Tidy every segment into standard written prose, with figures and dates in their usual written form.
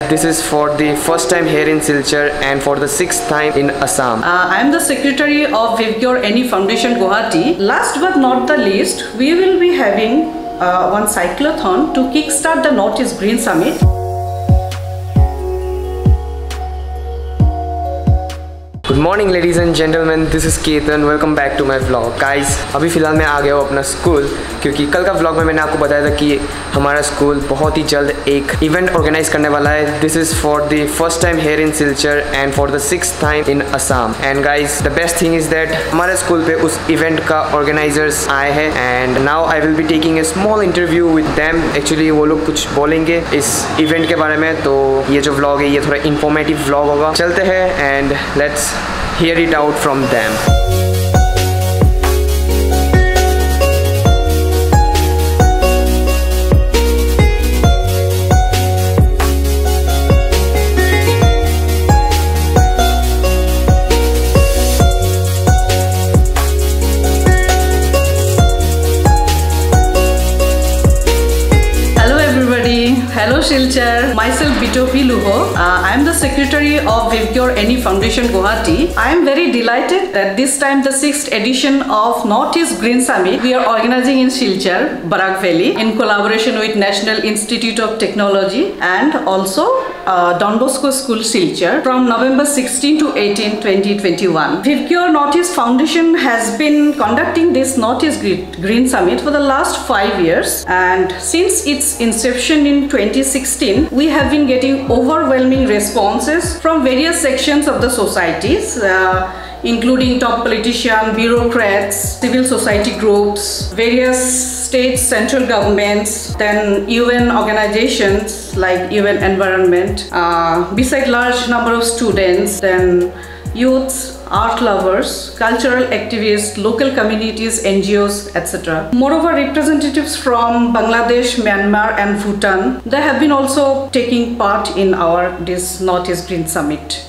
This is for the first time here in Silchar and for the 6th time in Assam. I am the secretary of Vivcure Any Foundation Guwahati. Last but not the least, we will be having one cyclothon to kickstart the Northeast Green Summit. Good morning ladies and gentlemen, this is Ketan. Welcome back to my vlog. Guys, अभी फ़िलहाल मैं आ गया हूँ अपना school, क्योंकि कल का vlog में मैंने आपको बताया था कि हमारा स्कूल बहुत ही जल्द एक इवेंट ऑर्गेनाइज करने वाला है. This is for the first time here in Silchar and for the 6th time in Assam. And guys, the best thing is that हमारे स्कूल पे उस इवेंट का ऑर्गेनाइजर्स आए हैं and now I will be taking a small interview with them. Actually वो लोग कुछ बोलेंगे इस इवेंट के बारे में, तो ये जो व्लॉग है ये थोड़ा इन्फॉर्मेटिव व्लॉग होगा. चलते हैं and let's hear it out from them. Hello Silchar, myself Bitopi Luho. I am the secretary of Vivcure Any Foundation Guwahati. I am very delighted that this time the 6th edition of Northeast Green Summit we are organizing in Silchar, Barak Valley in collaboration with National Institute of Technology and also Don Bosco School Silchar from November 16 to 18, 2021. Vivcure Northeast Foundation has been conducting this Northeast Green Summit for the last 5 years, and since its inception in 2016, we have been getting overwhelming responses from various sections of the societies, including top politicians, bureaucrats, civil society groups, various state, central governments, then UN organizations like UN Environment, beside large number of students, then youths, art lovers, cultural activists, local communities, NGOs, etc. Moreover, representatives from Bangladesh, Myanmar and Bhutan, they have been also taking part in this Northeast Green Summit.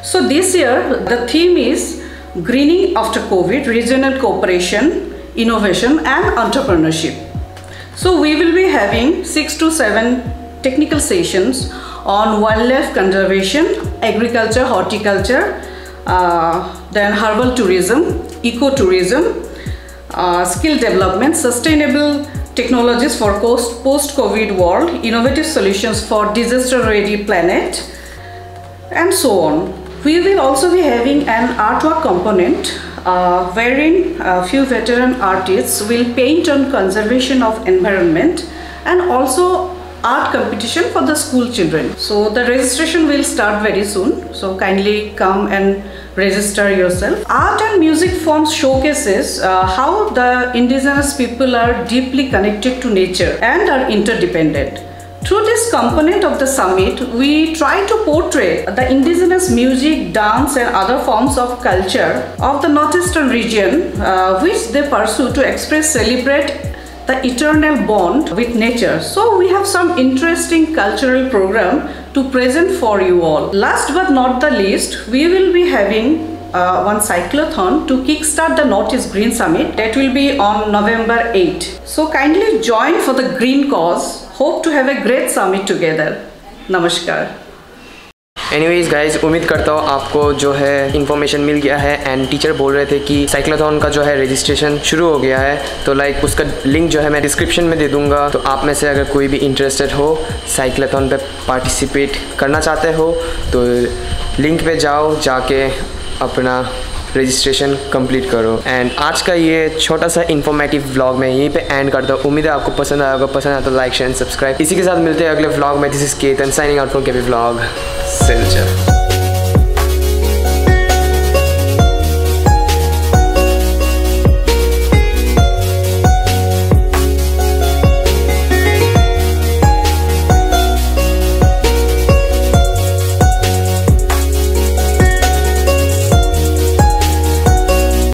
So this year, the theme is Greening After COVID, Regional Cooperation, Innovation and Entrepreneurship. So we will be having 6 to 7 technical sessions on wildlife conservation, agriculture, horticulture, then herbal tourism, ecotourism, skill development, sustainable technologies for post-COVID world, innovative solutions for disaster-ready planet, and so on. We will also be having an artwork component wherein a few veteran artists will paint on conservation of environment and also art competition for the school children. So the registration will start very soon, so kindly come and register yourself. Art and music forms showcases how the indigenous people are deeply connected to nature and are interdependent. Through this component of the summit, we try to portray the indigenous music, dance and other forms of culture of the northeastern region which they pursue to express, celebrate the eternal bond with nature. So we have some interesting cultural program to present for you all. Last but not the least, we will be having one cyclothon to kickstart the Northeast Green Summit that will be on November 8. So kindly join for the green cause. Hope to have a great summit together. Namaskar. Anyways guys, उम्मीद करता हूँ आपको जो है information मिल गया है. And teacher बोल रहे थे कि साइक्लोथॉन का जो है रजिस्ट्रेशन शुरू हो गया है, तो लाइक उसका लिंक जो है मैं डिस्क्रिप्शन में दे दूँगा. तो आप में से अगर कोई भी इंटरेस्टेड हो, साइक्लोथॉन पे पार्टिसिपेट करना चाहते हो, तो लिंक पे जाओ, जाके अपना रजिस्ट्रेशन कंप्लीट करो. एंड आज का ये छोटा सा इन्फॉर्मेटिव व्लॉग मैं यहीं पे एंड करता हूँ. उम्मीद है आपको पसंद आया होगा. पसंद आया तो लाइक शेयर एंड सब्सक्राइब. इसी के साथ मिलते हैं अगले व्लॉग में. This is Ketan signing out from KP vlog Silchar.